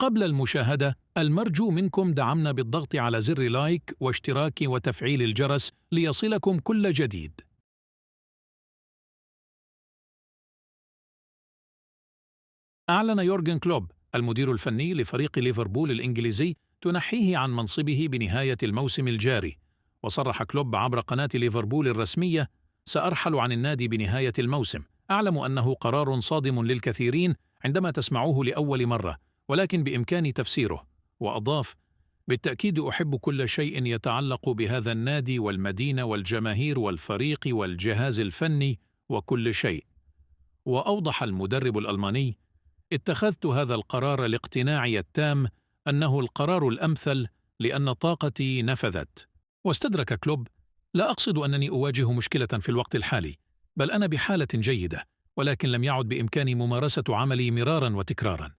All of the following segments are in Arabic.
قبل المشاهدة، المرجو منكم دعمنا بالضغط على زر لايك واشتراك وتفعيل الجرس ليصلكم كل جديد. أعلن يورجن كلوب المدير الفني لفريق ليفربول الإنجليزي تنحيه عن منصبه بنهاية الموسم الجاري. وصرح كلوب عبر قناة ليفربول الرسمية: سأرحل عن النادي بنهاية الموسم. أعلم أنه قرار صادم للكثيرين عندما تسمعوه لأول مرة، ولكن بإمكاني تفسيره. وأضاف: بالتأكيد أحب كل شيء يتعلق بهذا النادي والمدينة والجماهير والفريق والجهاز الفني وكل شيء. وأوضح المدرب الألماني: اتخذت هذا القرار لاقتناعي التام أنه القرار الأمثل لأن طاقتي نفذت. واستدرك كلوب: لا أقصد أنني أواجه مشكلة في الوقت الحالي، بل أنا بحالة جيدة، ولكن لم يعد بإمكاني ممارسة عملي مرارا وتكرارا.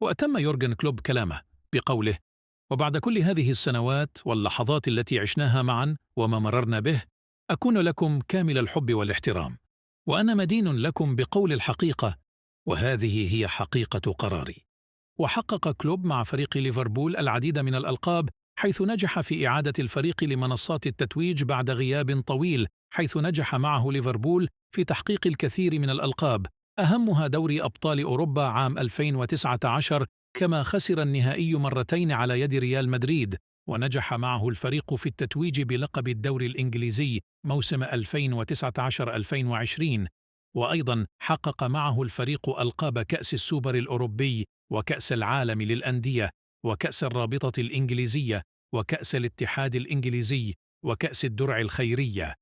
وأتم يورجن كلوب كلامه بقوله: وبعد كل هذه السنوات واللحظات التي عشناها معا وما مررنا به، أكون لكم كامل الحب والاحترام، وأنا مدين لكم بقول الحقيقة، وهذه هي حقيقة قراري. وحقق كلوب مع فريق ليفربول العديد من الألقاب، حيث نجح في إعادة الفريق لمنصات التتويج بعد غياب طويل، حيث نجح معه ليفربول في تحقيق الكثير من الألقاب، أهمها دوري أبطال أوروبا عام 2019، كما خسر النهائي مرتين على يد ريال مدريد. ونجح معه الفريق في التتويج بلقب الدوري الإنجليزي موسم 2019-2020. وأيضا حقق معه الفريق ألقاب كأس السوبر الأوروبي، وكأس العالم للأندية، وكأس الرابطة الإنجليزية، وكأس الاتحاد الإنجليزي، وكأس الدرع الخيرية.